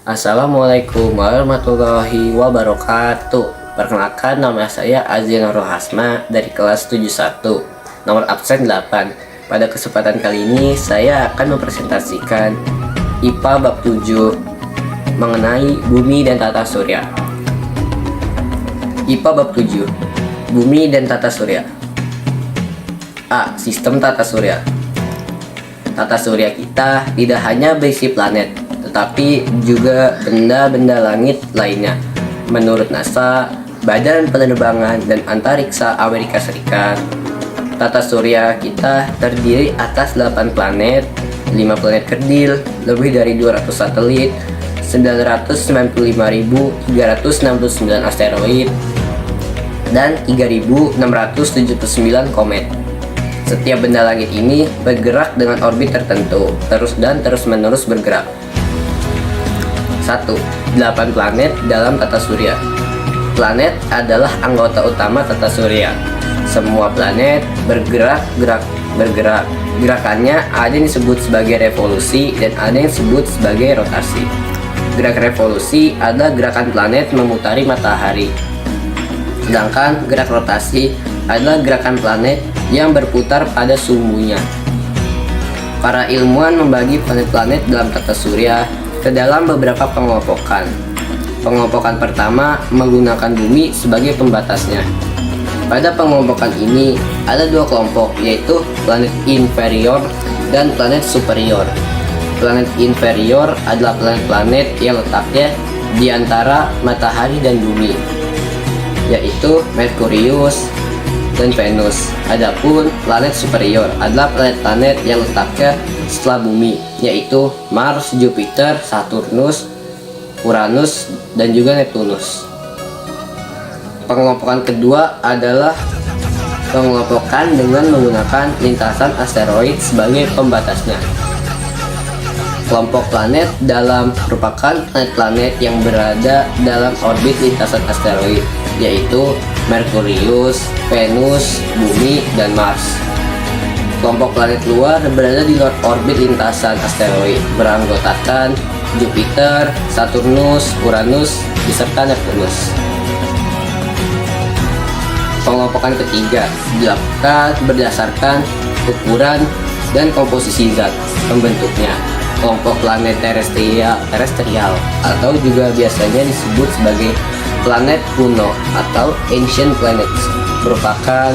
Assalamualaikum warahmatullahi wabarakatuh. Perkenalkan, nama saya Azin Nurul Hasma dari kelas 71, nomor absen 8. Pada kesempatan kali ini saya akan mempresentasikan IPA bab 7 mengenai bumi dan tata surya. IPA bab 7, bumi dan tata surya. A. Sistem tata surya. Tata surya kita tidak hanya berisi planet, tetapi juga benda-benda langit lainnya. Menurut NASA, Badan Penerbangan dan Antariksa Amerika Serikat, tata surya kita terdiri atas 8 planet, 5 planet kerdil, lebih dari 200 satelit, 995.369 asteroid, dan 3.679 komet. Setiap benda langit ini bergerak dengan orbit tertentu, terus-menerus bergerak. 1. 8 planet dalam tata surya. Planet adalah anggota utama tata surya. Semua planet bergerak. Gerakannya ada yang disebut sebagai revolusi dan ada yang disebut sebagai rotasi. Gerak revolusi adalah gerakan planet memutari matahari. Sedangkan gerak rotasi adalah gerakan planet yang berputar pada sumbunya. Para ilmuwan membagi planet-planet dalam tata surya ke dalam beberapa pengelompokan. Pengelompokan pertama menggunakan bumi sebagai pembatasnya. Pada pengelompokan ini ada 2 kelompok, yaitu planet inferior dan planet superior. Planet inferior adalah planet-planet yang letaknya di antara matahari dan bumi, yaitu Merkurius dan Venus. Adapun planet superior adalah planet-planet yang letaknya setelah bumi, yaitu Mars, Jupiter, Saturnus, Uranus, dan juga Neptunus. Pengelompokan kedua adalah pengelompokan dengan menggunakan lintasan asteroid sebagai pembatasnya. Kelompok planet dalam merupakan planet-planet yang berada dalam orbit lintasan asteroid, yaitu Merkurius, Venus, Bumi, dan Mars. Kelompok planet luar berada di luar orbit lintasan asteroid, beranggotakan Jupiter, Saturnus, Uranus, beserta Neptunus. Pengelompokan ketiga dilakukan berdasarkan ukuran dan komposisi zat pembentuknya. Kelompok planet terestrial atau juga biasanya disebut sebagai planet kuno atau ancient planets merupakan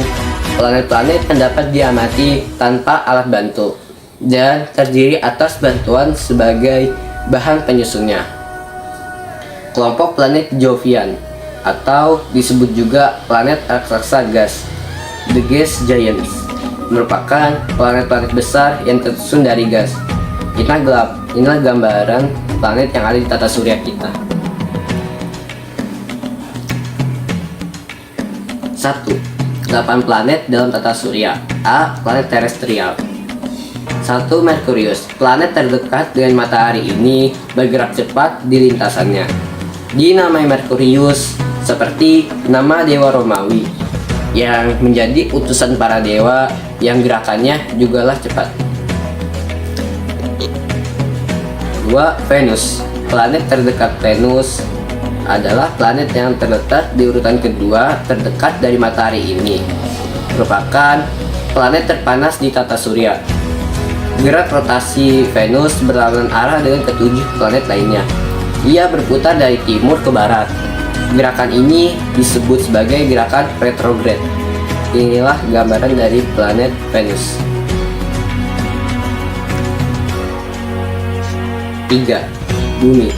planet-planet yang dapat diamati tanpa alat bantu dan terdiri atas bantuan sebagai bahan penyusunnya. Kelompok planet Jovian atau disebut juga planet raksasa gas, the gas giants, merupakan planet-planet besar yang tersusun dari gas. Inilah gambaran planet yang ada di tata surya kita. 1. 8 planet dalam tata surya. A. Planet terestrial. 1. Merkurius. Planet terdekat dengan matahari ini bergerak cepat di lintasannya. Dinamai Merkurius seperti nama dewa Romawi yang menjadi utusan para dewa yang gerakannya jugalah cepat. 2. Venus. Planet terdekat Venus adalah planet yang terletak di urutan kedua terdekat dari matahari ini. Merupakan planet terpanas di tata surya. Gerak rotasi Venus berlawanan arah dengan ketujuh planet lainnya. Ia berputar dari timur ke barat. Gerakan ini disebut sebagai gerakan retrograde. Inilah gambaran dari planet Venus. 3. Bumi.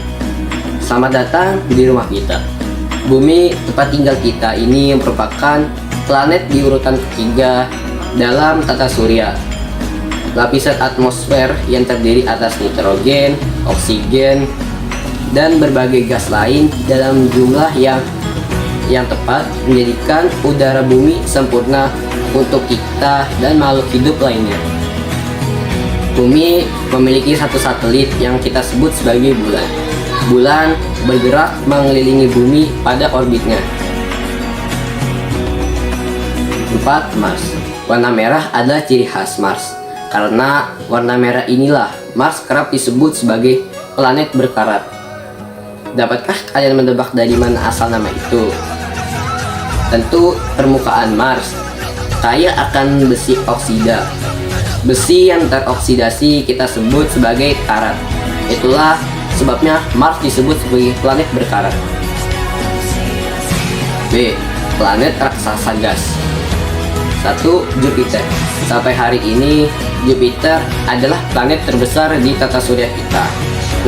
Selamat datang di rumah kita. Bumi, tempat tinggal kita ini merupakan planet di urutan ketiga dalam tata surya. Lapisan atmosfer yang terdiri atas nitrogen, oksigen, dan berbagai gas lain dalam jumlah yang tepat menjadikan udara bumi sempurna untuk kita dan makhluk hidup lainnya. Bumi memiliki satu satelit yang kita sebut sebagai bulan. Bulan bergerak mengelilingi bumi pada orbitnya. 4. Mars. Warna merah adalah ciri khas Mars. Karena warna merah inilah Mars kerap disebut sebagai planet berkarat. Dapatkah kalian menebak dari mana asal nama itu? Tentu permukaan Mars, kaya akan besi oksida. Besi yang teroksidasi kita sebut sebagai karat. Itulah sebabnya Mars disebut sebagai planet berkarat. B. Planet raksasa gas. 1. Jupiter. Sampai hari ini Jupiter adalah planet terbesar di tata surya kita.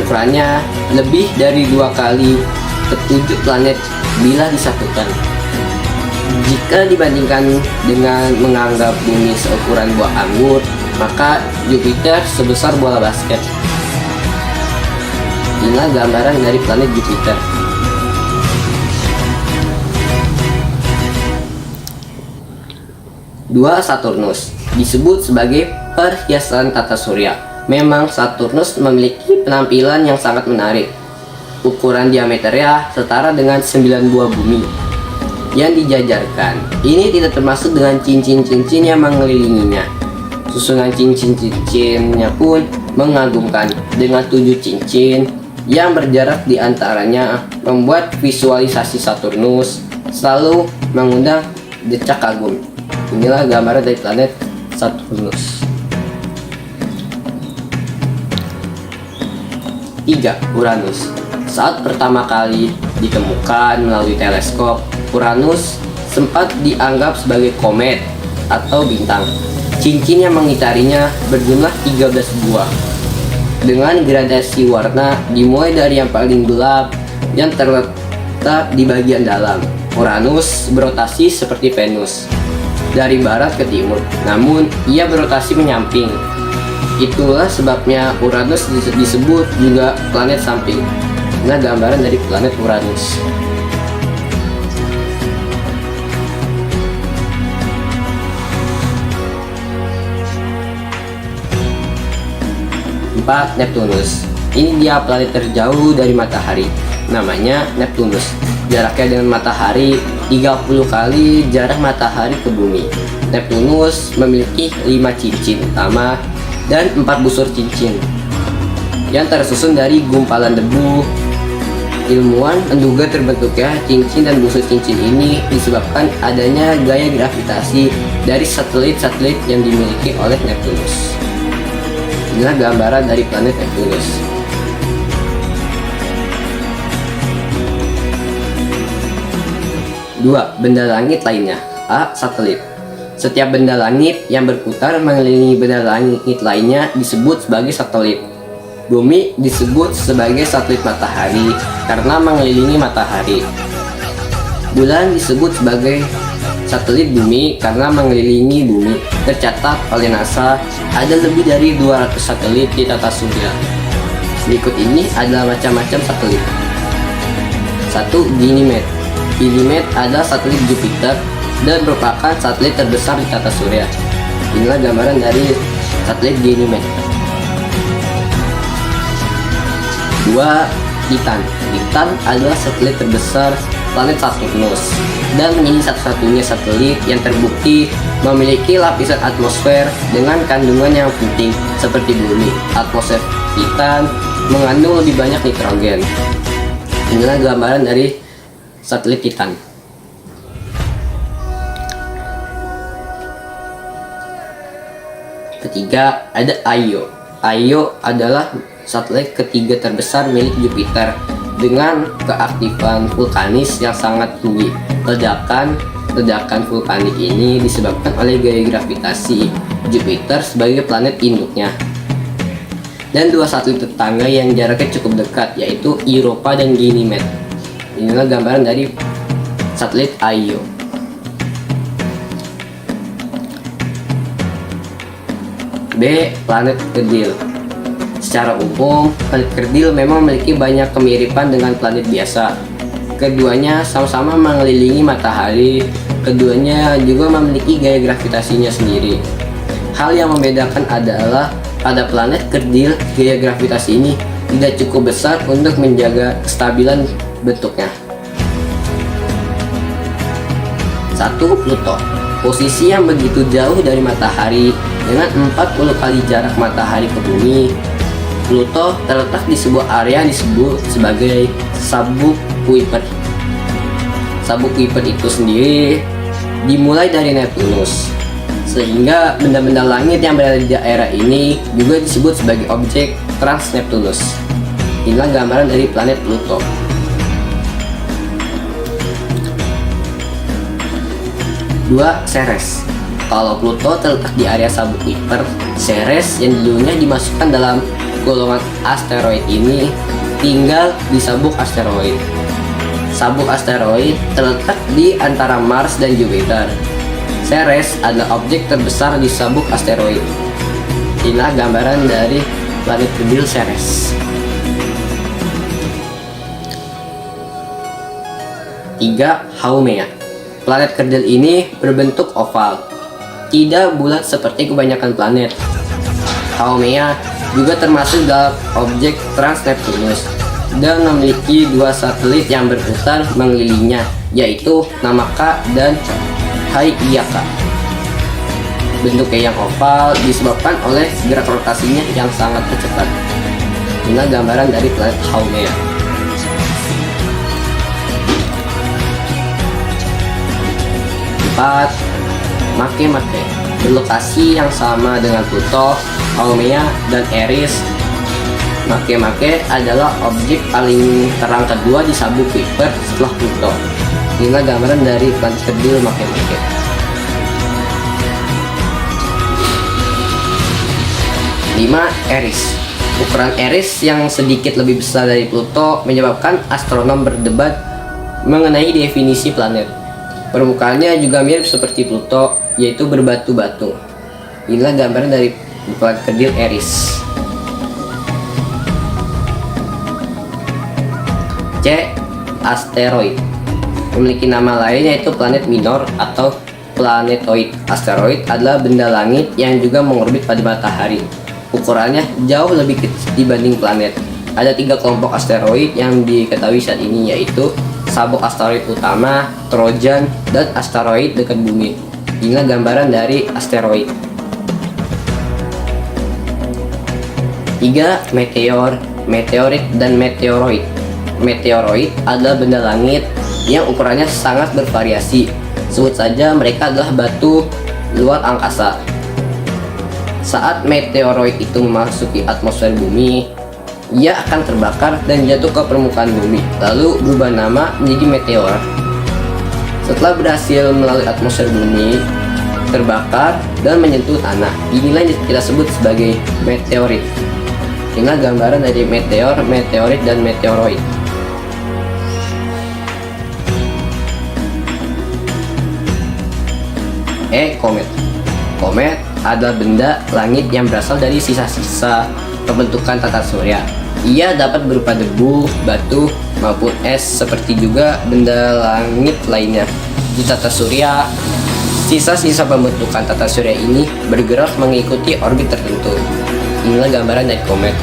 Ukurannya lebih dari 2 kali ke-7 planet bila disatukan. Jika dibandingkan dengan menganggap bumi seukuran buah anggur, maka Jupiter sebesar bola basket. Inilah gambaran dari planet Jupiter. 2. Saturnus disebut sebagai perhiasan tata surya. Memang Saturnus memiliki penampilan yang sangat menarik. Ukuran diameternya setara dengan 9 buah bumi yang dijajarkan. Ini tidak termasuk dengan cincin-cincin yang mengelilinginya. Susunan cincin-cincinnya pun mengagumkan, dengan 7 cincin yang berjarak di antaranya membuat visualisasi Saturnus selalu mengundang decak kagum. Inilah gambaran dari planet Saturnus. 3. Uranus. Saat pertama kali ditemukan melalui teleskop, Uranus sempat dianggap sebagai komet atau bintang. Cincin yang mengitarinya berjumlah 13 buah dengan gradasi warna dimulai dari yang paling gelap yang terletak di bagian dalam. Uranus berotasi seperti Venus dari barat ke timur, namun ia berotasi menyamping. Itulah sebabnya Uranus disebut juga planet samping. Nah, gambaran dari planet Uranus. 4. Neptunus. Ini dia planet terjauh dari matahari. Namanya Neptunus. Jaraknya dengan matahari 30 kali jarak matahari ke bumi. Neptunus memiliki 5 cincin utama dan 4 busur cincin yang tersusun dari gumpalan debu. Ilmuwan menduga terbentuknya cincin dan busur cincin ini disebabkan adanya gaya gravitasi dari satelit-satelit yang dimiliki oleh Neptunus. Inilah gambaran dari planet Neptunus. 2. Benda langit lainnya. A. Satelit. Setiap benda langit yang berputar mengelilingi benda langit lainnya disebut sebagai satelit. Bumi disebut sebagai satelit matahari karena mengelilingi matahari. Bulan disebut sebagai satelit bumi karena mengelilingi bumi. Tercatat oleh NASA ada lebih dari 200 satelit di tata surya. Berikut ini adalah macam-macam satelit. 1. Ganymede. Ganymede adalah satelit Jupiter dan merupakan satelit terbesar di tata surya. Inilah gambaran dari satelit Ganymede. 2. Titan. Titan adalah satelit terbesar planet Saturnus dan menjadi satu-satunya satelit yang terbukti memiliki lapisan atmosfer dengan kandungan yang penting seperti bumi. Atmosfer Titan mengandung lebih banyak nitrogen. Inilah gambaran dari satelit Titan. Ketiga, ada Io. Io adalah satelit ketiga terbesar milik Jupiter dengan keaktifan vulkanis yang sangat tinggi. Ledakan vulkanik ini disebabkan oleh gaya gravitasi Jupiter sebagai planet induknya. Dan 2 satelit tetangga yang jaraknya cukup dekat, yaitu Europa dan Ganymede. Inilah gambaran dari satelit Io. B. Planet kerdil. Secara umum, planet kerdil memang memiliki banyak kemiripan dengan planet biasa. Keduanya sama-sama mengelilingi matahari. Keduanya juga memiliki gaya gravitasinya sendiri. Hal yang membedakan adalah pada planet kerdil, gaya gravitasi ini tidak cukup besar untuk menjaga kestabilan bentuknya. 1. Pluto. Posisi yang begitu jauh dari matahari dengan 40 kali jarak matahari ke bumi, Pluto terletak di sebuah area yang disebut sebagai sabuk Kuiper. Sabuk Kuiper itu sendiri dimulai dari Neptunus, sehingga benda-benda langit yang berada di daerah ini juga disebut sebagai objek trans-Neptunus. Inilah gambaran dari planet Pluto. Dua, Ceres. Kalau Pluto terletak di area sabuk Kuiper, Ceres yang dulunya dimasukkan dalam golongan asteroid ini tinggal di sabuk asteroid. Sabuk asteroid terletak di antara Mars dan Jupiter. Ceres adalah objek terbesar di sabuk asteroid. Inilah gambaran dari planet kecil Ceres. 3. Haumea. Planet kerdil ini berbentuk oval, tidak bulat seperti kebanyakan planet. Haumea juga termasuk dalam objek trans-Neptunus dan memiliki dua satelit yang berputar mengelilinginya, yaitu Namaka dan Hyakka. Bentuknya yang oval disebabkan oleh gerak rotasinya yang sangat cepat. Inilah gambaran dari planet Haumea. 4. Makemake. Berlokasi yang sama dengan Pluto, Haumea, dan Eris. Makemake adalah objek paling terang kedua di sabuk Kuiper setelah Pluto. Inilah gambaran dari planet kecil Makemake. 5. Eris. Ukuran Eris yang sedikit lebih besar dari Pluto menyebabkan astronom berdebat mengenai definisi planet. Permukaannya juga mirip seperti Pluto, yaitu berbatu-batu. Inilah gambaran dari planet kecil Eris. C. Asteroid. Memiliki nama lain yaitu planet minor atau planetoid. Asteroid adalah benda langit yang juga mengorbit pada matahari. Ukurannya jauh lebih kecil dibanding planet. Ada 3 kelompok asteroid yang diketahui saat ini, yaitu sabuk asteroid utama, Trojan, dan asteroid dekat bumi. Inilah gambaran dari asteroid. 3. Meteor, meteorit, dan meteoroid. Meteoroid adalah benda langit yang ukurannya sangat bervariasi. Sebut saja mereka adalah batu luar angkasa. Saat meteoroid itu memasuki atmosfer bumi, ia akan terbakar dan jatuh ke permukaan bumi, lalu berubah nama menjadi meteor. Setelah berhasil melalui atmosfer bumi, terbakar dan menyentuh tanah. Inilah yang kita sebut sebagai meteorit. Inilah gambaran dari meteor, meteorit, dan meteoroid. Komet. Komet adalah benda langit yang berasal dari sisa-sisa pembentukan tata surya. Ia dapat berupa debu, batu, maupun es, seperti juga benda langit lainnya. Di tata surya, sisa-sisa pembentukan tata surya ini bergerak mengikuti orbit tertentu. Inilah gambaran dari komet.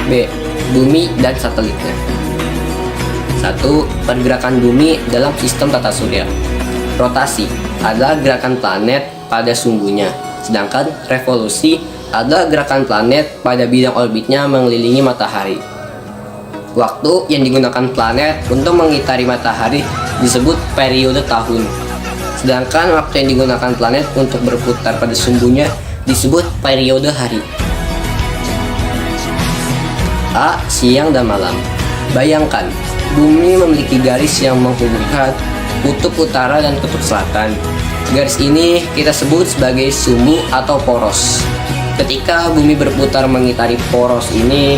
B. Bumi dan satelitnya. 1. Pergerakan bumi dalam sistem tata surya. Rotasi adalah gerakan planet pada sumbunya, sedangkan revolusi adalah gerakan planet pada bidang orbitnya mengelilingi matahari. Waktu yang digunakan planet untuk mengitari matahari disebut periode tahun, sedangkan waktu yang digunakan planet untuk berputar pada sumbunya disebut periode hari. A. Siang dan malam. Bayangkan, bumi memiliki garis yang menghubungkan kutub utara dan kutub selatan. Garis ini kita sebut sebagai sumbu atau poros. Ketika bumi berputar mengitari poros ini,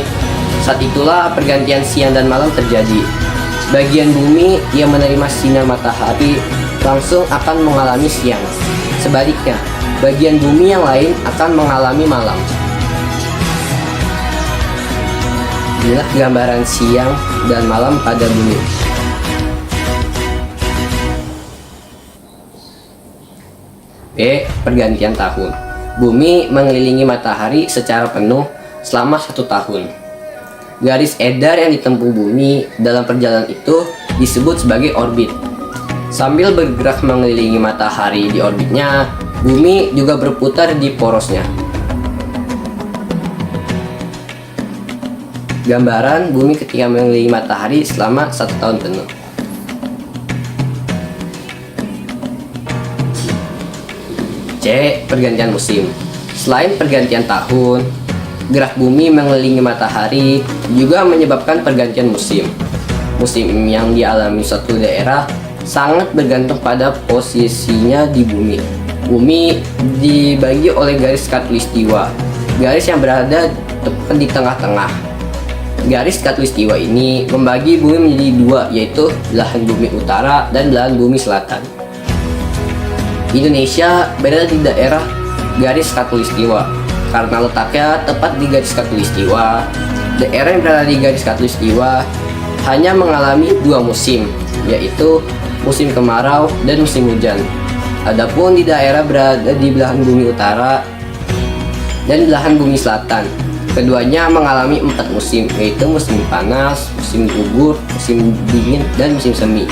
saat itulah pergantian siang dan malam terjadi. Bagian bumi yang menerima sinar matahari langsung akan mengalami siang. Sebaliknya, bagian bumi yang lain akan mengalami malam. Inilah gambaran siang dan malam pada bumi. B. Pergantian tahun. Bumi mengelilingi matahari secara penuh selama 1 tahun. Garis edar yang ditempuh bumi dalam perjalanan itu disebut sebagai orbit. Sambil bergerak mengelilingi matahari di orbitnya, Bumi juga berputar di porosnya. Gambaran bumi ketika mengelilingi matahari selama 1 tahun penuh. C. Pergantian musim. Selain pergantian tahun, gerak bumi mengelilingi matahari juga menyebabkan pergantian musim. Musim yang dialami suatu daerah sangat bergantung pada posisinya di bumi. Bumi dibagi oleh garis khatulistiwa, garis yang berada tepat di tengah-tengah. Garis khatulistiwa ini membagi bumi menjadi 2, yaitu belahan bumi utara dan belahan bumi selatan. Indonesia berada di daerah garis khatulistiwa karena letaknya tepat di garis khatulistiwa. Daerah yang berada di garis khatulistiwa hanya mengalami 2 musim, yaitu musim kemarau dan musim hujan. Adapun di daerah berada di belahan bumi utara dan belahan bumi selatan, keduanya mengalami 4 musim, yaitu musim panas, musim gugur, musim dingin, dan musim semi.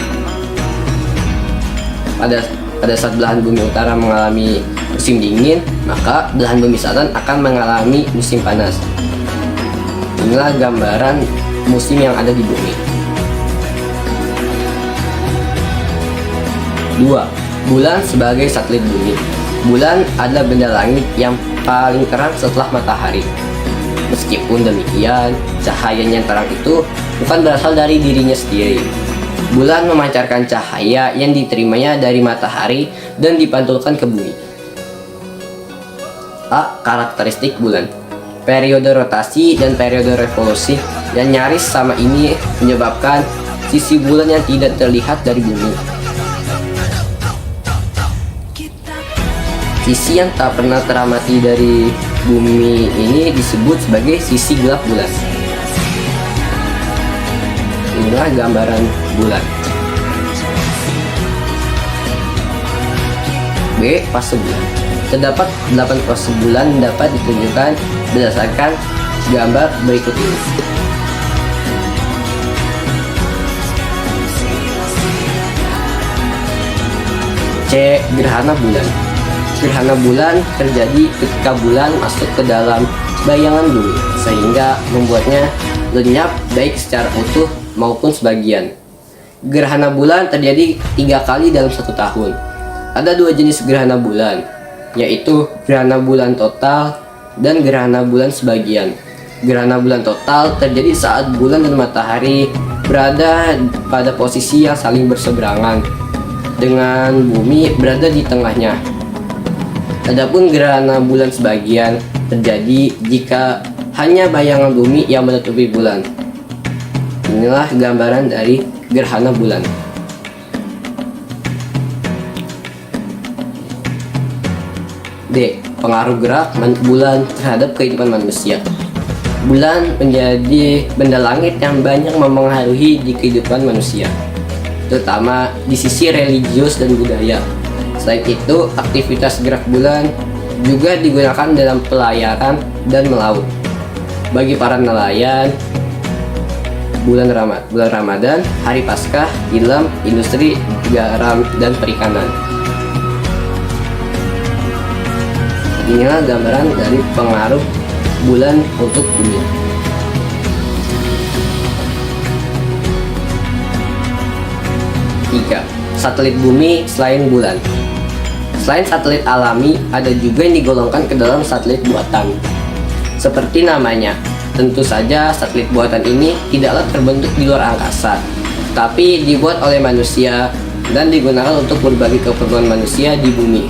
Pada saat belahan bumi utara mengalami musim dingin, maka belahan bumi selatan akan mengalami musim panas. Inilah gambaran musim yang ada di bumi. 2. Bulan sebagai satelit bumi. Bulan adalah benda langit yang paling terang setelah matahari. Meskipun demikian, cahayanya yang terang itu bukan berasal dari dirinya sendiri. Bulan memancarkan cahaya yang diterimanya dari matahari dan dipantulkan ke bumi. A. Karakteristik bulan. Periode rotasi dan periode revolusi yang nyaris sama ini menyebabkan sisi bulan yang tidak terlihat dari bumi. Sisi yang tak pernah teramati dari bumi ini disebut sebagai sisi gelap bulan. Inilah gambaran bulan. B. Fase bulan. Terdapat 8 fase bulan dapat ditunjukkan berdasarkan gambar berikut ini. C. Gerhana bulan. Gerhana bulan terjadi ketika bulan masuk ke dalam bayangan bumi, sehingga membuatnya lenyap baik secara utuh maupun sebagian. Gerhana bulan terjadi 3 kali dalam 1 tahun. Ada 2 jenis gerhana bulan, yaitu gerhana bulan total dan gerhana bulan sebagian. Gerhana bulan total terjadi saat bulan dan matahari berada pada posisi yang saling berseberangan, dengan bumi berada di tengahnya. Adapun gerhana bulan sebagian terjadi jika hanya bayangan bumi yang menutupi bulan. Inilah gambaran dari gerhana bulan. D. Pengaruh gerak bulan terhadap kehidupan manusia. Bulan menjadi benda langit yang banyak memengaruhi di kehidupan manusia, terutama di sisi religius dan budaya. Selain itu, aktivitas gerak bulan juga digunakan dalam pelayaran dan melaut. Bagi para nelayan, bulan Ramadan, hari Paskah, film, industri garam dan perikanan. Inilah gambaran dari pengaruh bulan untuk bumi. Tiga. Satelit bumi selain bulan. Selain satelit alami, ada juga yang digolongkan ke dalam satelit buatan. Seperti namanya, tentu saja satelit buatan ini tidaklah terbentuk di luar angkasa, tapi dibuat oleh manusia dan digunakan untuk berbagai keperluan manusia di bumi,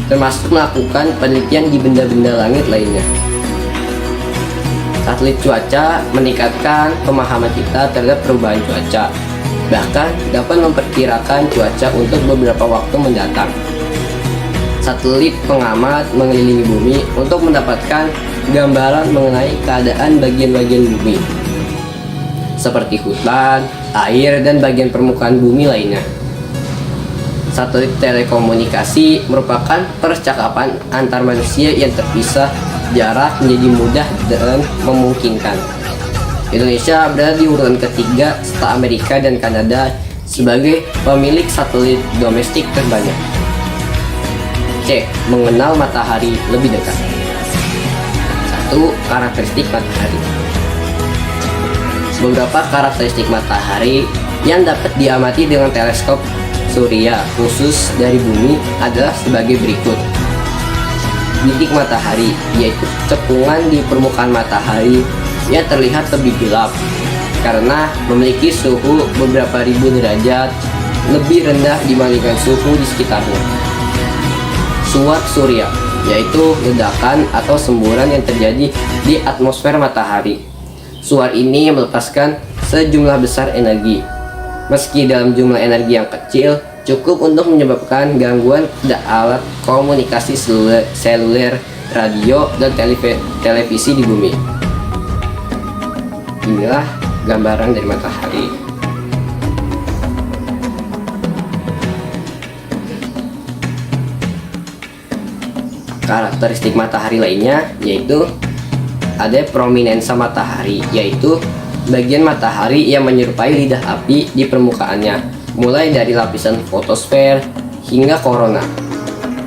termasuk melakukan penelitian di benda-benda langit lainnya. Satelit cuaca meningkatkan pemahaman kita terhadap perubahan cuaca, bahkan dapat memperkirakan cuaca untuk beberapa waktu mendatang. Satelit pengamat mengelilingi bumi untuk mendapatkan gambaran mengenai keadaan bagian-bagian bumi, seperti hutan, air, dan bagian permukaan bumi lainnya. Satelit telekomunikasi merupakan percakapan antar manusia yang terpisah jarak menjadi mudah dan memungkinkan. Indonesia berada di urutan ketiga setelah Amerika dan Kanada sebagai pemilik satelit domestik terbanyak. C. Mengenal matahari lebih dekat. 1. Karakteristik matahari. Beberapa karakteristik matahari yang dapat diamati dengan teleskop surya khusus dari bumi adalah sebagai berikut. Bintik matahari, yaitu cekungan di permukaan matahari yang terlihat lebih gelap karena memiliki suhu beberapa ribu derajat lebih rendah dibandingkan suhu di sekitarnya. Suap surya, yaitu ledakan atau semburan yang terjadi di atmosfer matahari. Suar ini melepaskan sejumlah besar energi. Meski dalam jumlah energi yang kecil, cukup untuk menyebabkan gangguan pada alat komunikasi seluler, radio, dan televisi di bumi. Inilah gambaran dari matahari. Karakteristik matahari lainnya yaitu ada prominensa matahari, yaitu bagian matahari yang menyerupai lidah api di permukaannya, mulai dari lapisan fotosfer hingga korona.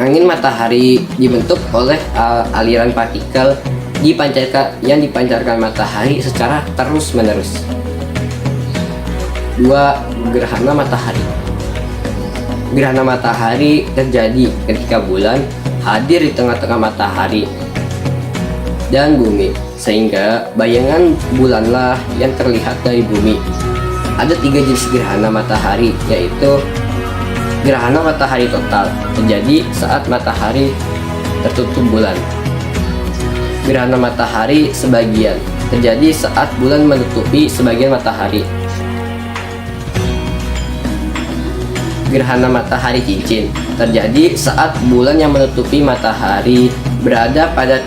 Angin matahari dibentuk oleh aliran partikel yang dipancarkan matahari secara terus-menerus. 2. Gerhana matahari. Gerhana matahari terjadi ketika bulan hadir di tengah-tengah matahari dan bumi, sehingga bayangan bulanlah yang terlihat dari bumi. Ada 3 jenis gerhana matahari, yaitu gerhana matahari total, terjadi saat matahari tertutup bulan. Gerhana matahari sebagian, terjadi saat bulan menutupi sebagian matahari. Gerhana matahari cincin, terjadi saat bulan yang menutupi matahari berada pada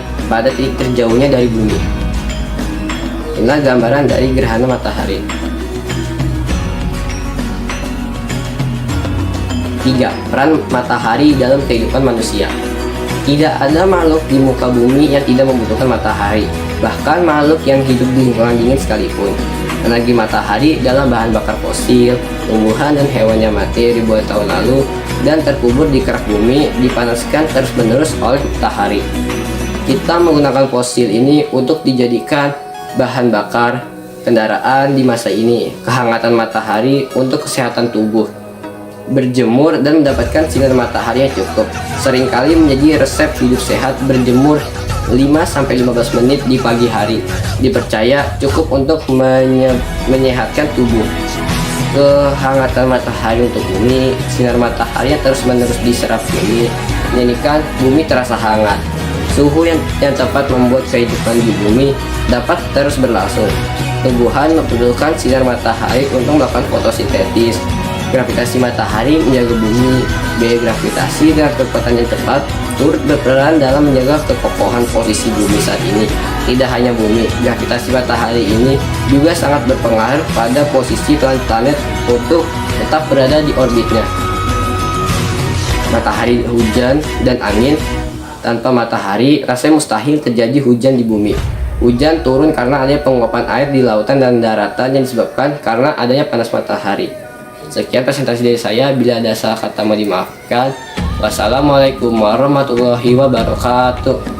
titik terjauhnya dari bumi. Inilah gambaran dari gerhana matahari. 3. Peran matahari dalam kehidupan manusia. Tidak ada makhluk di muka bumi yang tidak membutuhkan matahari, bahkan makhluk yang hidup di lingkungan dingin sekalipun. Energi matahari dalam bahan bakar fosil, tumbuhan dan hewan yang mati ribuan tahun lalu dan terkubur di kerak bumi dipanaskan terus-menerus oleh matahari. Kita menggunakan fosil ini untuk dijadikan bahan bakar kendaraan di masa ini. Kehangatan matahari untuk kesehatan tubuh. Berjemur dan mendapatkan sinar matahari yang cukup seringkali menjadi resep hidup sehat. Berjemur 5-15 menit di pagi hari dipercaya cukup untuk menyehatkan tubuh. Kehangatan matahari untuk bumi. Sinar matahari yang terus-menerus diserap bumi menjadikan bumi terasa hangat. Suhu yang tepat membuat kehidupan di bumi dapat terus berlangsung. Tumbuhan membutuhkan sinar matahari untuk melakukan fotosintesis. Gravitasi matahari menjaga bumi. Biaya gravitasi dengan kekuatan yang tepat turut berperan dalam menjaga kekokohan posisi bumi saat ini. Tidak hanya bumi, gravitasi matahari ini juga sangat berpengaruh pada posisi planet-planet untuk tetap berada di orbitnya. Matahari, hujan, dan angin. Tanpa matahari, rasanya mustahil terjadi hujan di bumi. Hujan turun karena adanya penguapan air di lautan dan daratan yang disebabkan karena adanya panas matahari. Sekian presentasi dari saya. Bila ada salah kata mohon dimaafkan. Wassalamualaikum warahmatullahi wabarakatuh.